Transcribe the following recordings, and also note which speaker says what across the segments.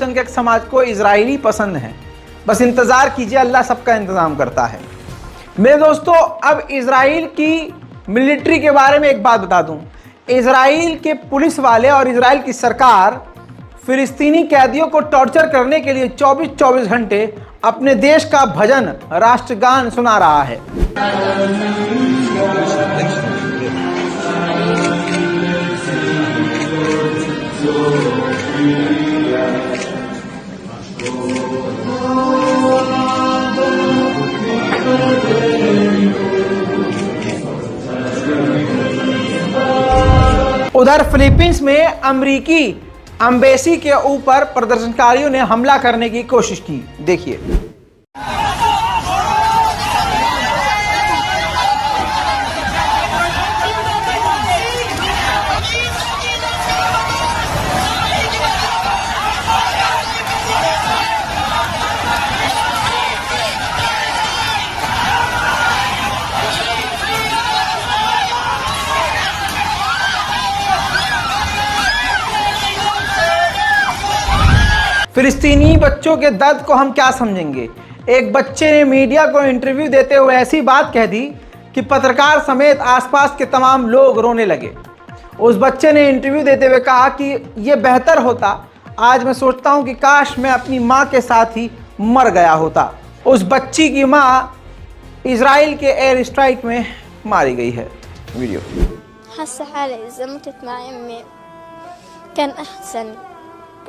Speaker 1: अल्पसंख्यक समाज को इजरायली पसंद है। बस इंतज़ार कीजिए, अल्लाह सबका इंतज़ाम करता है। मेरे दोस्तों, अब इजराइल की मिलिट्री के बारे में एक बात बता दूं। इजराइल के पुलिस वाले और इजराइल की सरकार फिलिस्तीनी कैदियों को टॉर्चर करने के लिए 24-24 घंटे अपने देश का भजन राष्ट्रगान सुना रहा है। उधर फिलीपींस में अमेरिकी एम्बेसी के ऊपर प्रदर्शनकारियों ने हमला करने की कोशिश की। देखिए, फिलिस्तीनी बच्चों के दर्द को हम क्या समझेंगे। एक बच्चे ने मीडिया को इंटरव्यू देते हुए ऐसी बात कह दी कि पत्रकार समेत आसपास के तमाम लोग रोने लगे। उस बच्चे ने इंटरव्यू देते हुए कहा कि यह बेहतर होता, आज मैं सोचता हूं कि काश मैं अपनी मां के साथ ही मर गया होता। उस बच्ची की मां इजराइल के एयर स्ट्राइक में मारी गई है। वीडियो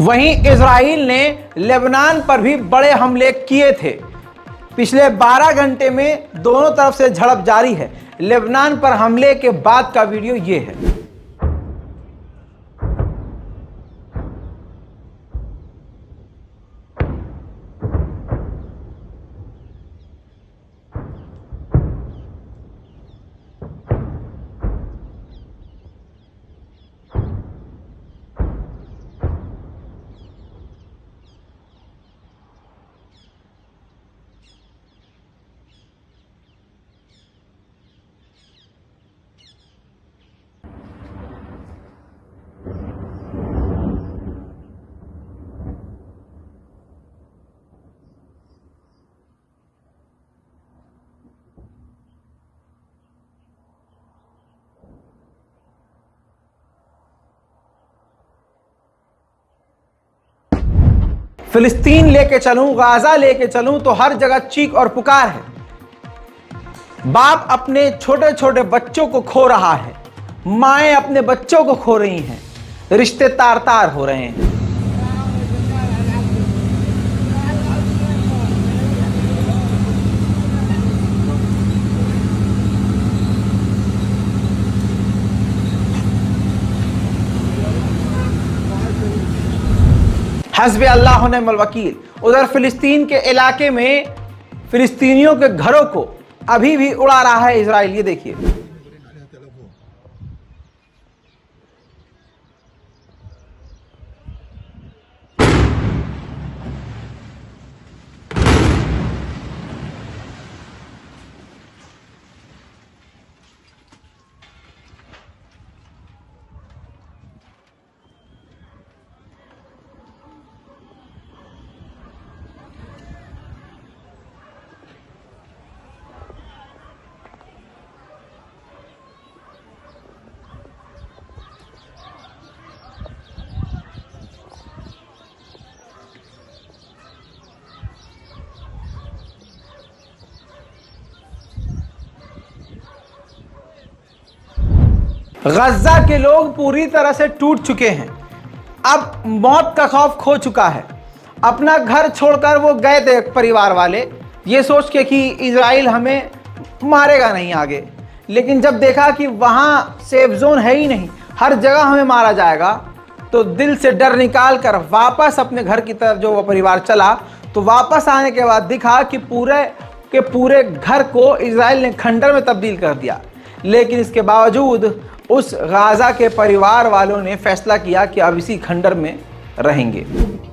Speaker 1: वहीं इजराइल ने लेबनान पर भी बड़े हमले किए थे। पिछले 12 घंटे में दोनों तरफ से झड़प जारी है। लेबनान पर हमले के बाद का वीडियो ये है। फिलिस्तीन लेके चलूं, गाजा लेके चलूं तो हर जगह चीख और पुकार है। बाप अपने छोटे छोटे बच्चों को खो रहा है, माएं अपने बच्चों को खो रही हैं, रिश्ते तार तार हो रहे हैं। हस्बी अल्लाह व निअमल वकील। उधर फिलिस्तीन के इलाके में फिलिस्तीनियों के घरों को अभी भी उड़ा रहा है इजराइल। ये देखिए, गज्जा के लोग पूरी तरह से टूट चुके हैं। अब मौत का खौफ खो चुका है। अपना घर छोड़कर वो गए थे परिवार वाले, ये सोच के कि इजराइल हमें मारेगा नहीं आगे, लेकिन जब देखा कि वहाँ सेफ जोन है ही नहीं, हर जगह हमें मारा जाएगा, तो दिल से डर निकाल कर वापस अपने घर की तरफ जो वो परिवार चला। तो वापस आने के बाद दिखा कि पूरे घर को इजराइल ने खंडर में तब्दील कर दिया। लेकिन इसके बावजूद उस गाजा के परिवार वालों ने फैसला किया कि अब इसी खंडर में रहेंगे।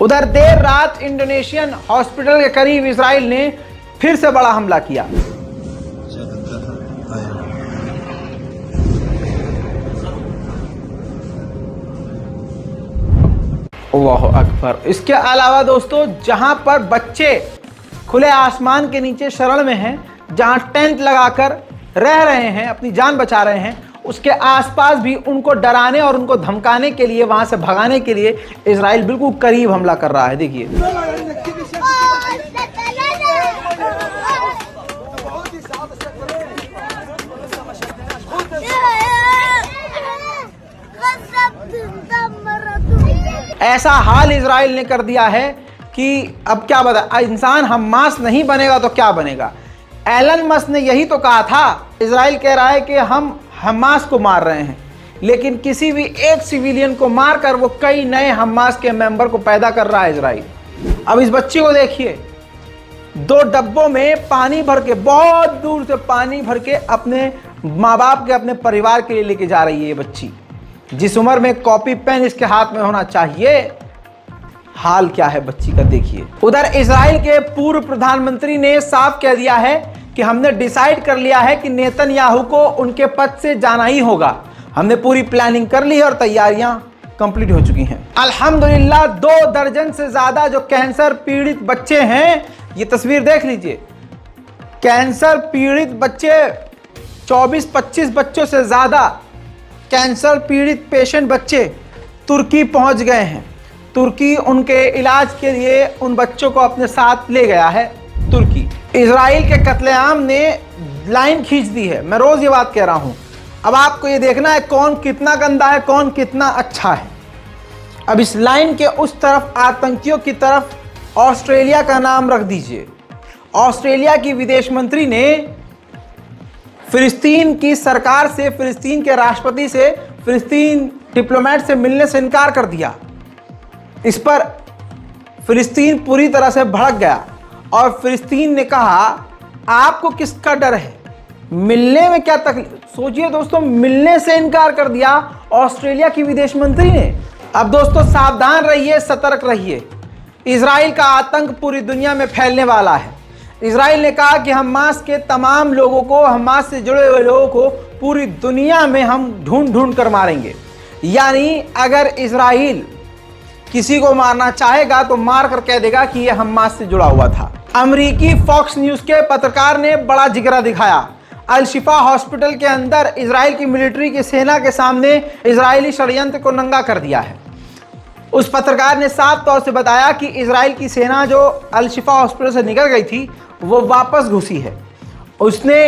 Speaker 1: उधर देर रात इंडोनेशियन हॉस्पिटल के करीब इजराइल ने फिर से बड़ा हमला किया। अल्लाहु अकबर। इसके अलावा दोस्तों, जहां पर बच्चे खुले आसमान के नीचे शरण में हैं, जहां टेंट लगाकर रह रहे हैं, अपनी जान बचा रहे हैं, उसके आसपास भी उनको डराने और उनको धमकाने के लिए, वहां से भगाने के लिए इजराइल बिल्कुल करीब हमला कर रहा है। देखिए ऐसा हाल इजराइल ने कर दिया है कि अब क्या बता, इंसान हमास नहीं बनेगा तो क्या बनेगा। एलन मस्क ने यही तो कहा था। इजराइल कह रहा है कि हम हमास को मार रहे हैं, लेकिन किसी भी एक सिविलियन को मारकर वो कई नए हमास के मेंबर को पैदा कर रहा है इजराइल। अब इस बच्ची को देखिए, 2 डब्बों में पानी भर के, बहुत दूर से पानी भर के अपने माँ बाप के, अपने परिवार के लिए लेके जा रही है ये बच्ची, जिस उम्र में कॉपी पेन इसके हाथ में होना चाहिए। हाल क्या है बच्ची का देखिए। उधर इजराइल के पूर्व प्रधानमंत्री ने साफ कह दिया है कि हमने डिसाइड कर लिया है कि नेतन्याहू को उनके पद से जाना ही होगा। हमने पूरी प्लानिंग कर ली है और तैयारियां कंप्लीट हो चुकी हैं। अल्हम्दुलिल्लाह 2 दर्जन से ज्यादा जो कैंसर पीड़ित बच्चे हैं, ये तस्वीर देख लीजिए, कैंसर पीड़ित बच्चे 24-25 बच्चों से ज्यादा कैंसर पीड़ित पेशेंट बच्चे तुर्की पहुंच गए हैं। तुर्की उनके इलाज के लिए उन बच्चों को अपने साथ ले गया है। तुर्की इजराइल के कत्लेआम ने लाइन खींच दी है। मैं रोज ये बात कह रहा हूं। अब आपको ये देखना है कौन कितना गंदा है, कौन कितना अच्छा है। अब इस लाइन के उस तरफ आतंकियों की तरफ ऑस्ट्रेलिया का नाम रख दीजिए। ऑस्ट्रेलिया की विदेश मंत्री ने फिलिस्तीन की सरकार से, फिलिस्तीन के राष्ट्रपति से, फिलिस्तीन डिप्लोमेट से मिलने से इनकार कर दिया। इस पर फिलिस्तीन पूरी तरह से भड़क गया और फिलिस्तीन ने कहा आपको किसका डर है, मिलने में क्या तकलीफ। सोचिए दोस्तों, मिलने से इनकार कर दिया ऑस्ट्रेलिया की विदेश मंत्री ने। अब दोस्तों सावधान रहिए, सतर्क रहिए। इजराइल का आतंक पूरी दुनिया में फैलने वाला है। इजराइल ने कहा कि हमास के तमाम लोगों को, हमास से जुड़े हुए लोगों को पूरी दुनिया में हम ढूंढ ढूंढ कर मारेंगे। यानी अगर इजराइल किसी को मारना चाहेगा तो मार कर कह देगा कि यह हमास से जुड़ा हुआ था। अमेरिकी फॉक्स न्यूज के पत्रकार ने बड़ा जिगरा दिखाया। अल शिफा हॉस्पिटल के अंदर इजराइल की मिलिट्री की सेना के सामने इजरायली षड्यंत्र को नंगा कर दिया है। उस पत्रकार ने साफ तौर से बताया कि इजराइल की सेना जो अल शिफा हॉस्पिटल से निकल गई थी वो वापस घुसी है। उसने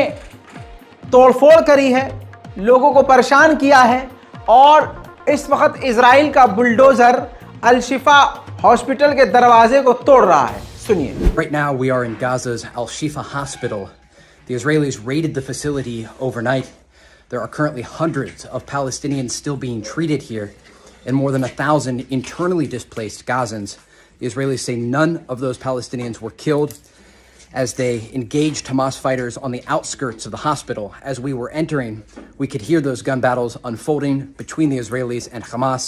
Speaker 1: तोड़फोड़ करी है, लोगों को परेशान किया है और इस वक्त इजराइल का बुलडोजर अल शिफा हॉस्पिटल के दरवाजे को तोड़ रहा है। सुनिए।
Speaker 2: Right now we are in Gaza's Al Shifa hospital. The Israelis raided the facility overnight. There are currently hundreds of Palestinians still being treated here and more than 1,000 internally displaced Gazans. The Israelis say none of those Palestinians were killed as they engaged Hamas fighters on the outskirts of the hospital. As we were entering, we could hear those gun battles unfolding between the Israelis and Hamas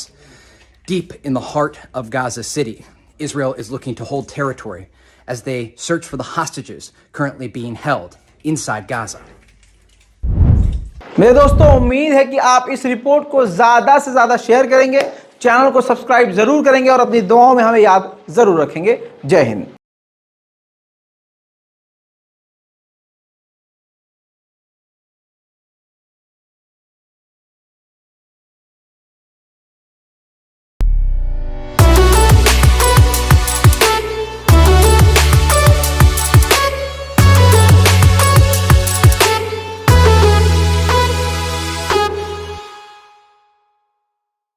Speaker 2: deep in the heart of Gaza City. Israel is looking to hold territory as they search for the hostages currently being held inside Gaza.
Speaker 1: मेरे दोस्तों, उम्मीद है कि आप इस report को ज़्यादा से ज़्यादा शेयर करेंगे, चैनल को सब्सक्राइब ज़रूर करेंगे और अपनी दुआओं में हमें याद ज़रूर रखेंगे। जय हिंद।